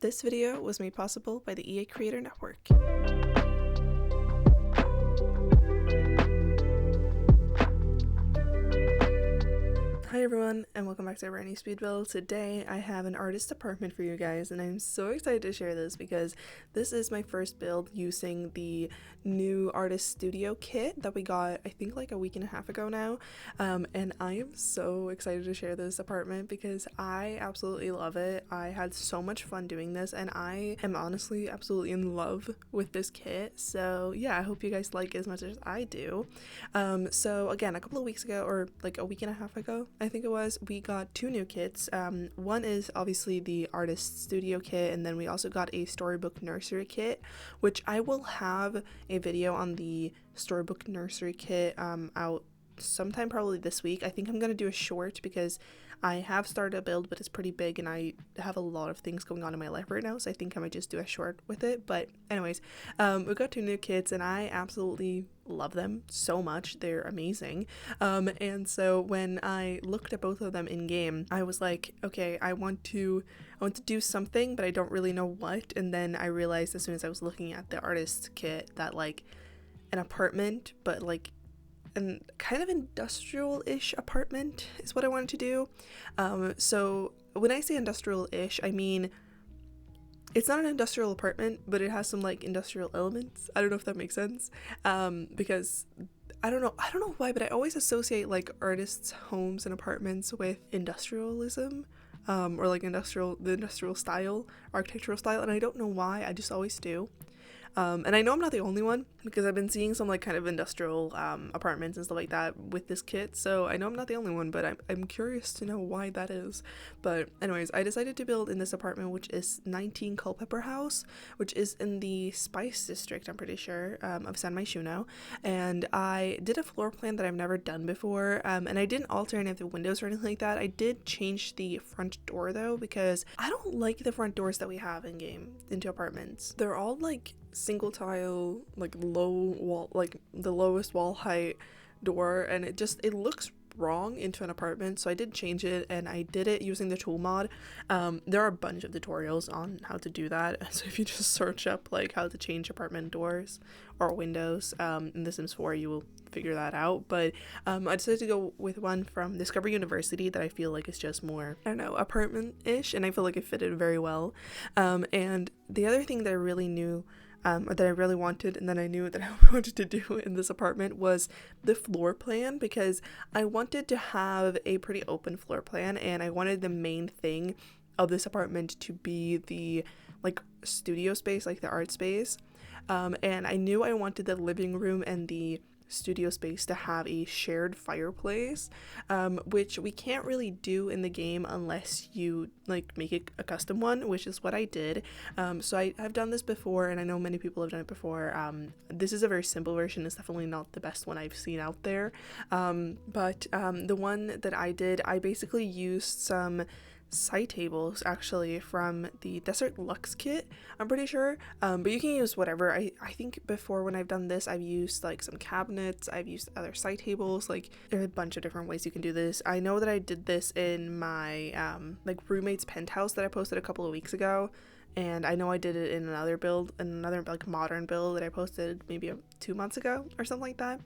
This video was made possible by the EA Creator Network. Hi everyone, and welcome back to a brand new speed build. Today I have an artist apartment for you guys, and I'm so excited to share this because this is my first build using the new artist studio kit that we got I think like a week and a half ago now, and I am so excited to share this apartment because I absolutely love it. I had so much fun doing this, and I am honestly absolutely in love with this kit. So yeah, I hope you guys like it as much as I do. So again, a couple of weeks ago, or like a week and a half ago I think it was, we got two new kits. One is obviously the artist studio kit, and then we also got a storybook nursery kit, which I will have a video on the storybook nursery kit out sometime probably this week. I think I'm gonna do a short because I have started a build, but it's pretty big and I have a lot of things going on in my life right now, so I think I might just do a short with it. But anyways, we got two new kits and I absolutely love them so much. They're amazing. And so when I looked at both of them in game, I was like, okay, I want to do something, but I don't really know what. And then I realized as soon as I was looking at the artist kit that like an apartment, but like an kind of industrial-ish apartment is what I wanted to do. So when I say industrial-ish, I mean it's not an industrial apartment, but it has some like industrial elements. I don't know if that makes sense, because I don't know why, but I always associate like artists' homes and apartments with industrialism, or like the industrial style, architectural style, and I don't know why, I just always do. And I know I'm not the only one because I've been seeing some like kind of industrial apartments and stuff like that with this kit, so I know I'm not the only one, but I'm curious to know why that is. But anyways, I decided to build in this apartment, which is 19 Culpepper House, which is in the Spice District, I'm pretty sure, of San Myshuno, and I did a floor plan that I've never done before, and I didn't alter any of the windows or anything like that. I did change the front door though, because I don't like the front doors that we have in game into apartments. They're all like single tile, like low wall, like the lowest wall height door, and it looks wrong into an apartment. So I did change it, and I did it using the tool mod. There are a bunch of tutorials on how to do that, so if you just search up like how to change apartment doors or windows in The Sims 4, you will figure that out. But I decided to go with one from Discover University that I feel like is just more, I don't know, apartment-ish, and I feel like it fitted very well. And the other thing that I really knew, or that I really wanted, and then I knew that I wanted to do in this apartment, was the floor plan, because I wanted to have a pretty open floor plan, and I wanted the main thing of this apartment to be the like studio space, like the art space, and I knew I wanted the living room and the studio space to have a shared fireplace, which we can't really do in the game unless you like make it a custom one, which is what I did. So I've done this before, and I know many people have done it before. This is a very simple version. It's definitely not the best one I've seen out there, but the one that I did, I basically used some side tables actually from the Desert Luxe kit, I'm pretty sure, but you can use whatever. I think before when I've done this, I've used like some cabinets, I've used other side tables, like there are a bunch of different ways you can do this. I know that I did this in my like roommate's penthouse that I posted a couple of weeks ago, and I know I did it in another build, another like modern build that I posted maybe 2 months ago or something like that,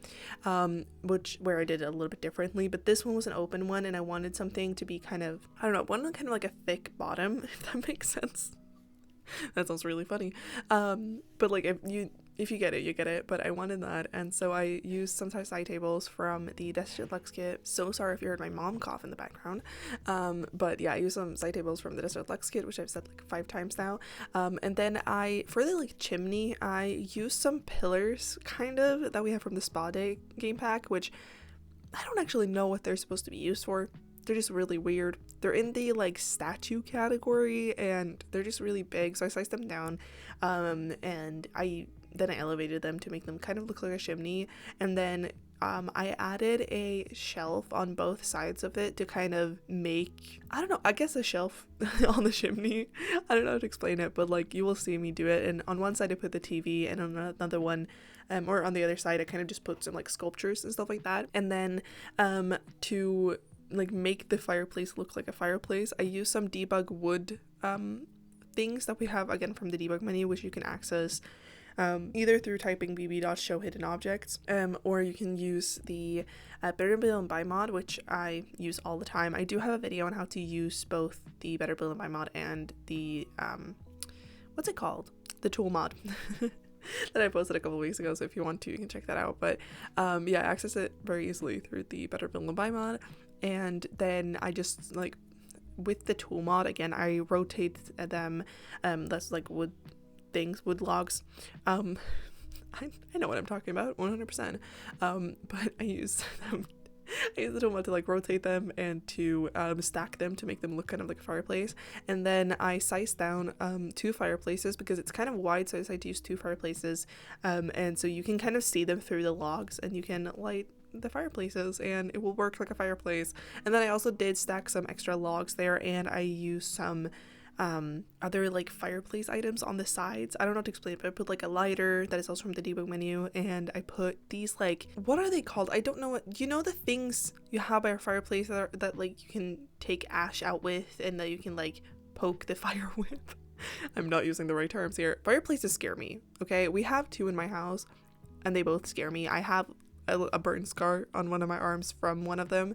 where I did it a little bit differently. But this one was an open one, and I wanted something to be kind of, I don't know, one kind of like a thick bottom, if that makes sense. That sounds really funny, but like if you get it, you get it. But I wanted that, and so I used some side tables from the Desert Luxe kit. So sorry if you heard my mom cough in the background, but yeah, I used some side tables from the Desert Luxe kit, which I've said like 5 times now, and then for the like chimney, I used some pillars kind of that we have from the Spa Day game pack, which I don't actually know what they're supposed to be used for. They're just really weird. They're in the like statue category, and they're just really big, so I sliced them down, and I elevated them to make them kind of look like a chimney, and then I added a shelf on both sides of it to kind of make, I don't know, I guess a shelf on the chimney. I don't know how to explain it, but like you will see me do it. And on one side I put the TV, and on another one, or on the other side, I kind of just put some like sculptures and stuff like that. And then to like make the fireplace look like a fireplace, I used some debug wood things that we have again from the debug menu, which you can access either through typing bb.show hidden objects, or you can use the Better Build and Buy mod, which I use all the time. I do have a video on how to use both the Better Build and Buy mod and the what's it called, the tool mod that I posted a couple weeks ago, so if you want to, you can check that out. But yeah, I access it very easily through the Better Build and Buy mod, and then I just like with the tool mod again, I rotate them. That's like wood logs. I know what I'm talking about 100%. But I use the tool mod to like rotate them and to stack them to make them look kind of like a fireplace. And then I size down 2 fireplaces because it's kind of wide, so I decided to use 2 fireplaces, and so you can kind of see them through the logs and you can light the fireplaces and it will work like a fireplace. And then I also did stack some extra logs there, and I used some other like fireplace items on the sides. I don't know how to explain it, but I put like a lighter that is also from the debug menu, and I put these, like, what are they called? I don't know what, you know, the things you have by a fireplace that like you can take ash out with and that you can like poke the fire with. I'm not using the right terms here. Fireplaces scare me, okay? We have 2 in my house and they both scare me. I have a burn scar on one of my arms from one of them.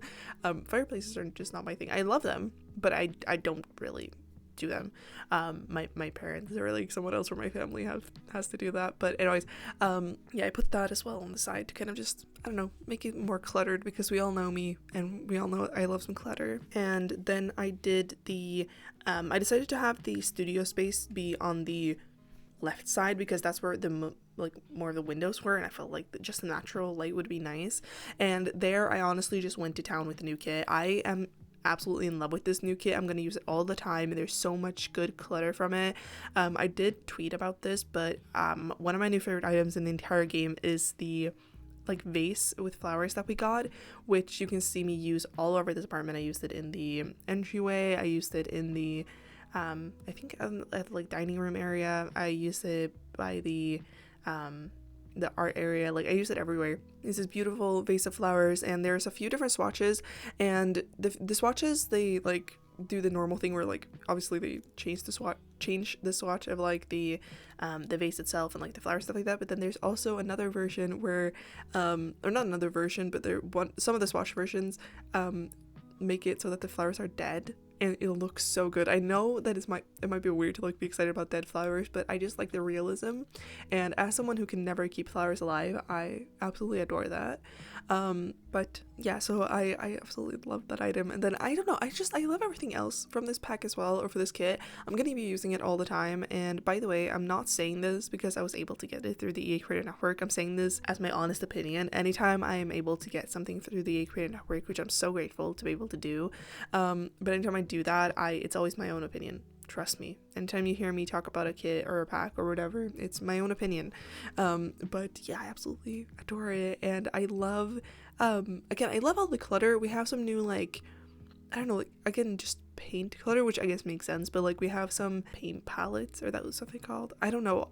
Fireplaces are just not my thing. I love them, but I don't really do them. My parents, or like someone else from my family has to do that. But anyways, yeah, I put that as well on the side to kind of just, I don't know, make it more cluttered, because we all know me and we all know I love some clutter. And then I did I decided to have the studio space be on the left side because that's where the like more of the windows were, and I felt like just the natural light would be nice. And there I honestly just went to town with the new kit. I am absolutely in love with this new kit. I'm gonna use it all the time. There's so much good clutter from it. I did tweet about this, but one of my new favorite items in the entire game is the like vase with flowers that we got, which you can see me use all over this apartment. I used it in the entryway, I used it in the I think at like dining room area, I used it by the art area, like I use it everywhere. It's this beautiful vase of flowers, and there's a few different swatches, and the swatches, they like do the normal thing where like obviously they change the swatch of like the vase itself and like the flower stuff like that. But then there's also another version where or not another version, but some of the swatch versions make it so that the flowers are dead, and it looks so good. I know that it might be weird to like be excited about dead flowers, but I just like the realism, and as someone who can never keep flowers alive, I absolutely adore that. But yeah, so I absolutely love that item. And then I don't know, I love everything else from this pack as well, or for this kit. I'm gonna be using it all the time. And by the way, I'm not saying this because I was able to get it through the EA Creator Network. I'm saying this as my honest opinion. Anytime I am able to get something through the EA Creator Network, which I'm so grateful to be able to do, but anytime I do that, it's always my own opinion. Trust me. Anytime you hear me talk about a kit or a pack or whatever, it's my own opinion. But yeah, I absolutely adore it. And I love, again, I love all the clutter. We have some new, like, I don't know, like, again, just paint clutter, which I guess makes sense. But like we have some paint palettes, or that was something called. I don't know.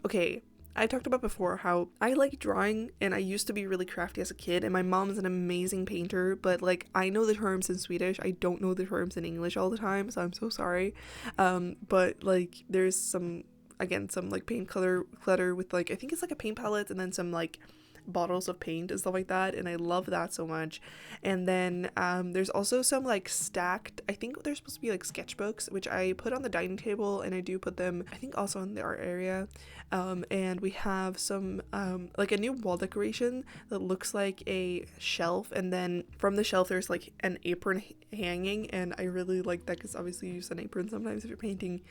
Okay. I talked about before how I like drawing, and I used to be really crafty as a kid, and my mom's an amazing painter, but like I know the terms in Swedish, I don't know the terms in English all the time, so I'm so sorry. But like there's some like paint clutter with like, I think it's like a paint palette and then some like bottles of paint and stuff like that, and I love that so much. And then there's also some like stacked, I think they're supposed to be like sketchbooks, which I put on the dining table, and I do put them I think also in the art area. And we have some like a new wall decoration that looks like a shelf, and then from the shelf there's like an apron hanging, and I really like that because obviously you use an apron sometimes if you're painting,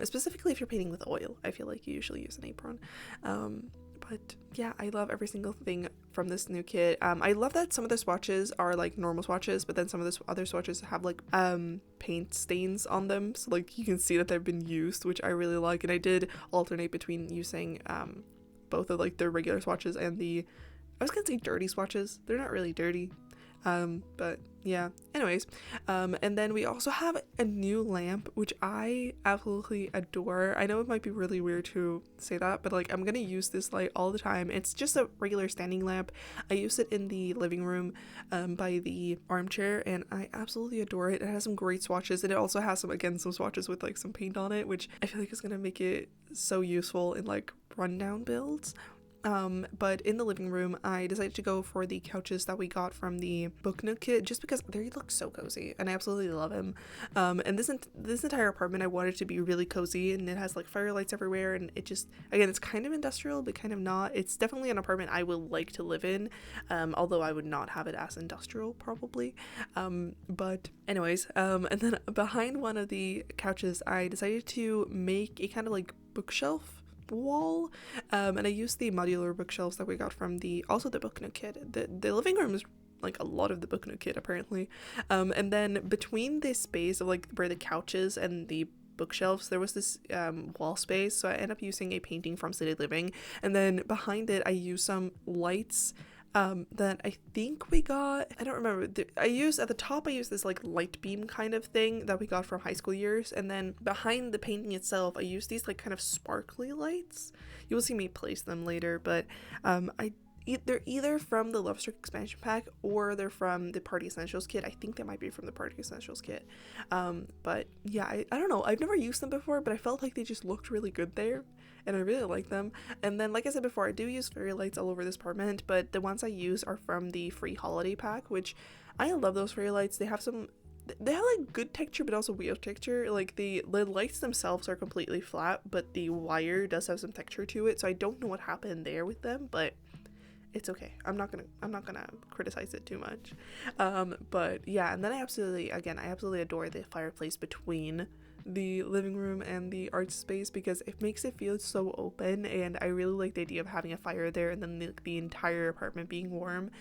specifically if you're painting with oil. I feel like you usually use an apron. But yeah, I love every single thing from this new kit. I love that some of the swatches are like normal swatches, but then some of the other swatches have like paint stains on them, so like you can see that they've been used, which I really like. And I did alternate between using both of like the regular swatches and I was gonna say dirty swatches. They're not really dirty. But yeah, anyways, and then we also have a new lamp, which I absolutely adore. I know it might be really weird to say that, but like I'm gonna use this light all the time. It's just a regular standing lamp. I use it in the living room by the armchair, and I absolutely adore it. It has some great swatches, and it also has some swatches with like some paint on it, which I feel like is gonna make it so useful in like rundown builds. But in the living room, I decided to go for the couches that we got from the Book Nook kit, just because they look so cozy, and I absolutely love them. And this entire apartment, I wanted to be really cozy, and it has like firelights everywhere, and it just, again, it's kind of industrial, but kind of not. It's definitely an apartment I will like to live in, although I would not have it as industrial, probably. But anyways, and then behind one of the couches, I decided to make a kind of like bookshelf wall, and I used the modular bookshelves that we got from the Book Nook kit. The living room is like a lot of the Book Nook kit apparently, and then between this space of like where the couches and the bookshelves, there was this wall space, so I ended up using a painting from City Living, and then behind it I used some lights that I think we got, I don't remember, I used this like light beam kind of thing that we got from high school years, and then behind the painting itself I used these like kind of sparkly lights. You will see me place them later, but they're either from the Lovestruck expansion pack or they're from the Party Essentials kit. I think they might be from the Party Essentials kit, but yeah, I don't know, I've never used them before, but I felt like they just looked really good there, and I really like them. And then, like I said before, I do use fairy lights all over this apartment, but the ones I use are from the free holiday pack, which I love those fairy lights. They have like good texture, but also weird texture. Like the lights themselves are completely flat, but the wire does have some texture to it, so I don't know what happened there with them, but it's okay. I'm not gonna criticize it too much. But yeah, and then I absolutely adore the fireplace between the living room and the art space, because it makes it feel so open, and I really like the idea of having a fire there and then the entire apartment being warm,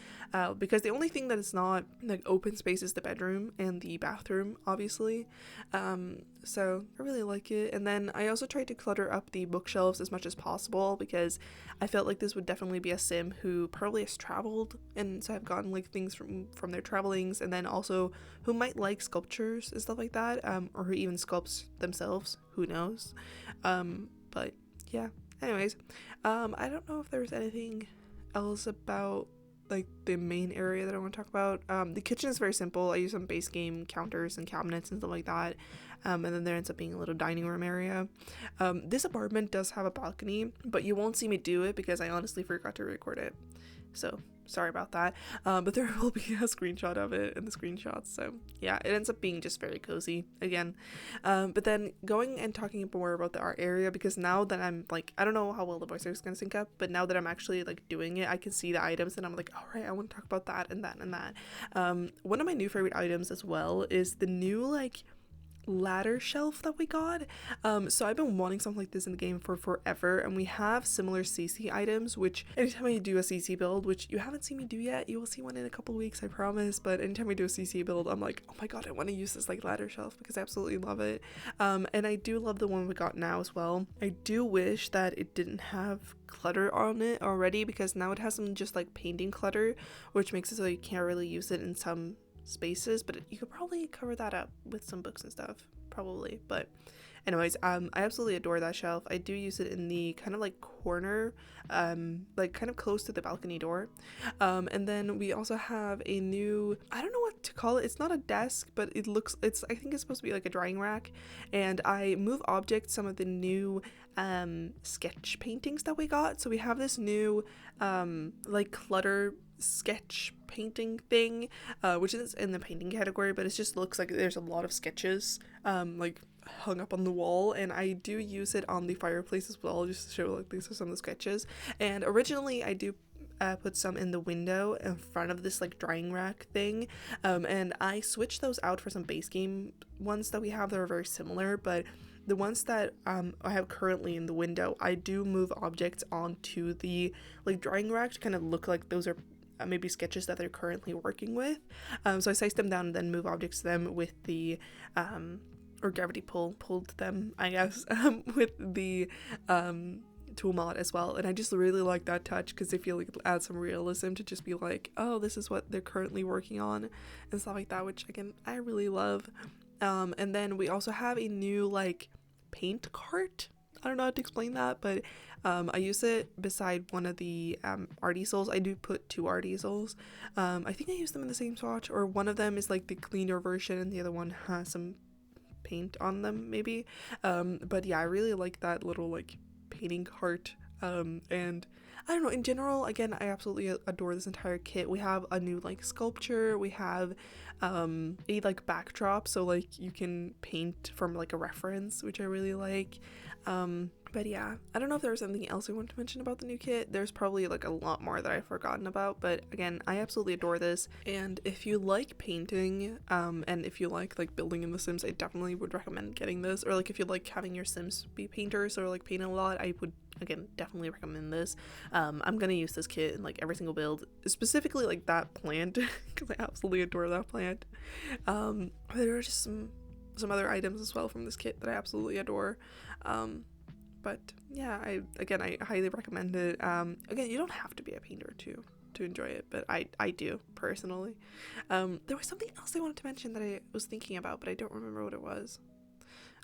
because the only thing that is not like open space is the bedroom and the bathroom, obviously. So I really like it. And then I also tried to clutter up the bookshelves as much as possible, because I felt like this would definitely be a sim who probably has traveled, and so I've gotten like things from their travelings, and then also who might like sculptures and stuff like that, or who even sculpts themselves, who knows. But yeah, anyways, I don't know if there's anything else about like the main area that I want to talk about. The kitchen is very simple. I use some base game counters and cabinets and stuff like that, and then there ends up being a little dining room area. This apartment does have a balcony, but you won't see me do it because I honestly forgot to record it, so sorry about that. But there will be a screenshot of it in the screenshots, so yeah, it ends up being just very cozy again. But then going and talking more about the art area, because now that I'm like, I don't know how well the voice is going to sync up, but now that I'm actually like doing it, I can see the items and I'm like, all right, I want to talk about that and that and that. One of my new favorite items as well is the new like ladder shelf that we got. So I've been wanting something like this in the game for forever, and we have similar CC items, which anytime I do a CC build, which you haven't seen me do yet, you will see one in a couple weeks, I promise, but anytime I do a CC build, I'm like, oh my god, I want to use this like ladder shelf because I absolutely love it. And I do love the one we got now as well. I do wish that it didn't have clutter on it already, because now it has some just like painting clutter, which makes it so you can't really use it in some spaces, but you could probably cover that up with some books and stuff, probably. But anyways, I absolutely adore that shelf. I do use it in the kind of like corner, like kind of close to the balcony door. And then we also have a new, I don't know what to call it, it's not a desk, but I think it's supposed to be like a drying rack, and I move objects, some of the new sketch paintings that we got. So we have this new like clutter sketch painting thing, which is in the painting category, but it just looks like there's a lot of sketches like hung up on the wall, and I do use it on the fireplace as well, just to show like these are some of the sketches. And originally I do put some in the window in front of this like drying rack thing, and I switched those out for some base game ones that we have that are very similar, but the ones that I have currently in the window, I do move objects onto the like drying rack to kind of look like those are maybe sketches that they're currently working with. So I size them down and then move objects to them with the or gravity pulled them, I guess, with the tool mod as well, and I just really like that touch because I feel like it adds some realism to just be like, oh, this is what they're currently working on and stuff like that, which again I really love. And then we also have a new like paint cart. I don't know how to explain that, but I use it beside one of the art easels. I do put 2 art easels. I think I use them in the same swatch, or one of them is like the cleaner version and the other one has some paint on them maybe. But yeah, I really like that little like painting cart. And I don't know, in general, again, I absolutely adore this entire kit. We have a new like sculpture, we have a like backdrop, so like you can paint from like a reference, which I really like. But yeah, I don't know if there was anything else I want to mention about the new kit. There's probably like a lot more that I've forgotten about, but again, I absolutely adore this. And if you like painting, and if you like building in The Sims, I definitely would recommend getting this. Or like if you like having your Sims be painters or like paint a lot, I would again definitely recommend this. I'm gonna use this kit in like every single build, specifically like that plant because I absolutely adore that plant. There are just some other items as well from this kit that I absolutely adore. But yeah, I highly recommend it. Again, you don't have to be a painter to enjoy it, but I do personally. There was something else I wanted to mention that I was thinking about, but I don't remember what it was.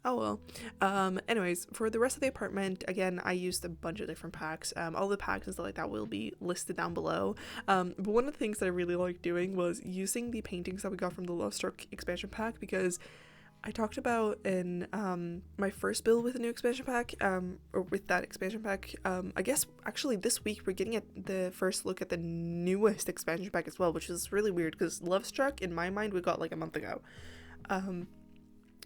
Oh well. Anyways, for the rest of the apartment, again, I used a bunch of different packs. All the packs and stuff like that will be listed down below. But one of the things that I really liked doing was using the paintings that we got from the Lovestruck expansion pack, because I talked about in my first build with a new expansion pack, or with that expansion pack. I guess actually this week we're getting the first look at the newest expansion pack as well, which is really weird because Lovestruck in my mind we got like a month ago.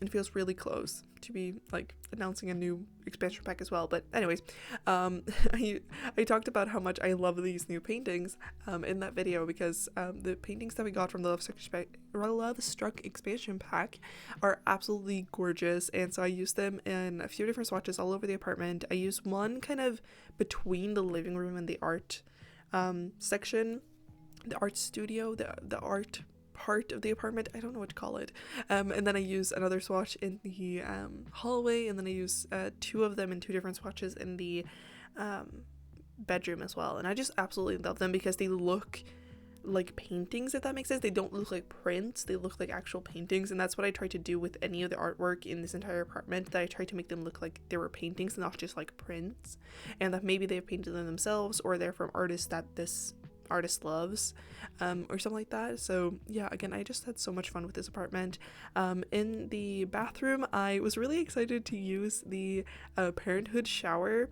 It feels really close to be like announcing a new expansion pack as well. But anyways, I talked about how much I love these new paintings in that video, because the paintings that we got from the Lovestruck expansion pack are absolutely gorgeous, and so I used them in a few different swatches all over the apartment. I used one kind of between the living room and the art section, the art studio, the art part of the apartment, I don't know what to call it, and then I use another swatch in the hallway, and then I use 2 of them in 2 different swatches in the bedroom as well. And I just absolutely love them because they look like paintings, if that makes sense. They don't look like prints, they look like actual paintings, and that's what I try to do with any of the artwork in this entire apartment, that I try to make them look like they were paintings and not just like prints, and that maybe they've painted them themselves or they're from artists that this artist loves, or something like that. So yeah, again, I just had so much fun with this apartment. In the bathroom, I was really excited to use the Parenthood shower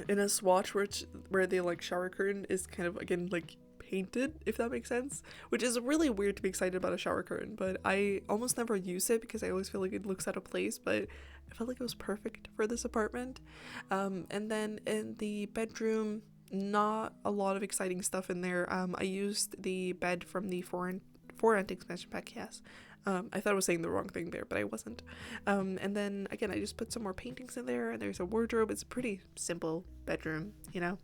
in a swatch where the like shower curtain is kind of again like painted, if that makes sense, which is really weird to be excited about a shower curtain, but I almost never use it because I always feel like it looks out of place, but I felt like it was perfect for this apartment. And then in the bedroom, not a lot of exciting stuff in there. I used the bed from the For Rent expansion pack, yes. I thought I was saying the wrong thing there, but I wasn't. And then again, I just put some more paintings in there, and there's a wardrobe. It's a pretty simple bedroom, you know.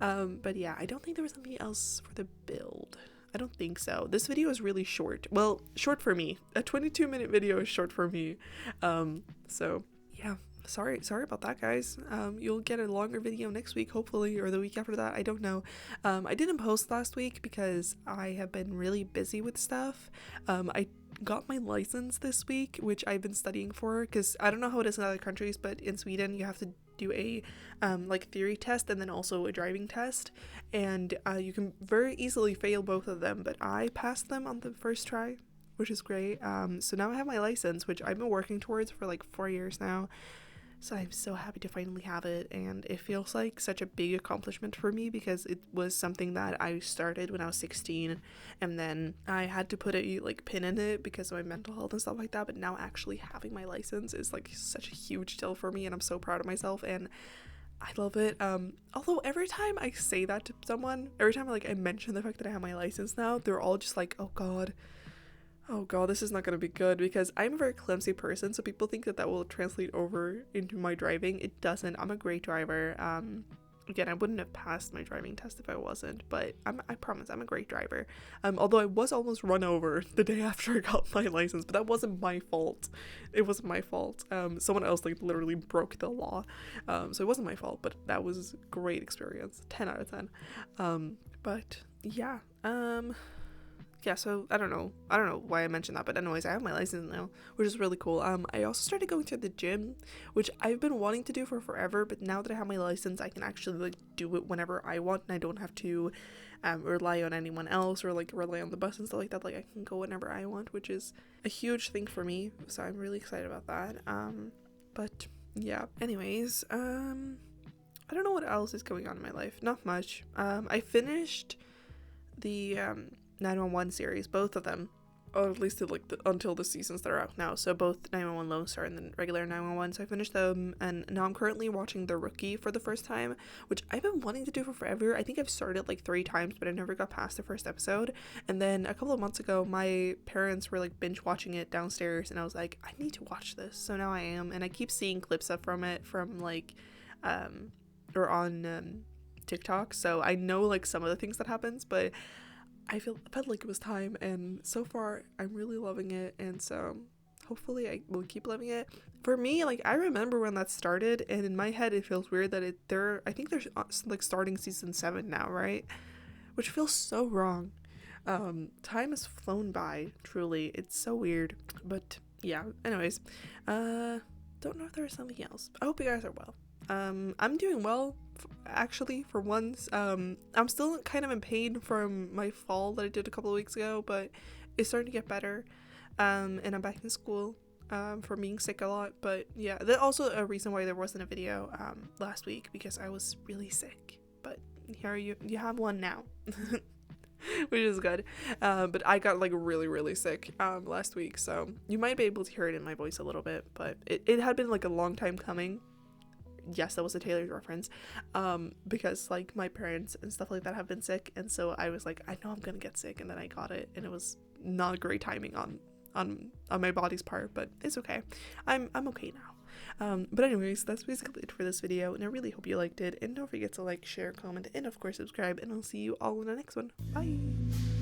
But yeah, I don't think there was anything else for the build. I don't think so. This video is really short. Well, short for me. A 22-minute video is short for me. So yeah. Sorry about that, guys. You'll get a longer video next week, hopefully, or the week after that. I don't know. I didn't post last week because I have been really busy with stuff. I got my license this week, which I've been studying for, because I don't know how it is in other countries, but in Sweden you have to do a like theory test and then also a driving test, and you can very easily fail both of them, but I passed them on the first try, which is great. So now I have my license, which I've been working towards for like 4 years now. So I'm so happy to finally have it, and it feels like such a big accomplishment for me because it was something that I started when I was 16, and then I had to put a like pin in it because of my mental health and stuff like that. But now actually having my license is like such a huge deal for me, and I'm so proud of myself, and I love it. Although every time I say that to someone, every time I mention the fact that I have my license now, they're all just like, oh god, this is not going to be good, because I'm a very clumsy person, so people think that will translate over into my driving. It doesn't. I'm a great driver. again, I wouldn't have passed my driving test if I wasn't, but I promise I'm a great driver. Although I was almost run over the day after I got my license, but that wasn't my fault. It wasn't my fault. Someone else like literally broke the law. So it wasn't my fault, but that was a great experience. 10 out of 10. But yeah. Yeah, so I don't know why I mentioned that, but anyways, I have my license now, which is really cool. I also started going to the gym, which I've been wanting to do for forever, but now that I have my license, I can actually like do it whenever I want, and I don't have to rely on anyone else or like rely on the bus and stuff like that. Like I can go whenever I want, which is a huge thing for me, so I'm really excited about that. But yeah, anyways, I don't know what else is going on in my life. Not much. I finished the 911 series, both of them, or at least until the seasons that are out now. So both 911 Lone Star and the regular 911. So I finished them, and now I'm currently watching The Rookie for the first time, which I've been wanting to do for forever. I think I've started like 3 times, but I never got past the first episode. And then a couple of months ago, my parents were like binge watching it downstairs, and I was like, I need to watch this. So now I am, and I keep seeing clips up from it from like or on TikTok. So I know like some of the things that happens, but I felt like it was time, and so far I'm really loving it, and so hopefully I will keep loving it. For me, like I remember when that started, and in my head it feels weird that I think they're like starting season 7 now, right? Which feels so wrong. Time has flown by, truly. It's so weird, but yeah. Anyways, don't know if there is something else. I hope you guys are well. I'm doing well, actually, for once. I'm still kind of in pain from my fall that I did a couple of weeks ago, but it's starting to get better. And I'm back in school, from being sick a lot. But yeah, there's also a reason why there wasn't a video, last week, because I was really sick. But here you have one now, which is good. But I got like really, really sick, last week, so you might be able to hear it in my voice a little bit, but it had been like a long time coming. Yes, that was a Taylor's reference, because like my parents and stuff like that have been sick, and so I was like, I know I'm gonna get sick, and then I got it, and it was not great timing on my body's part, but it's okay. I'm okay now. But anyways, that's basically it for this video, and I really hope you liked it, and don't forget to like, share, comment, and of course subscribe, and I'll see you all in the next one. Bye.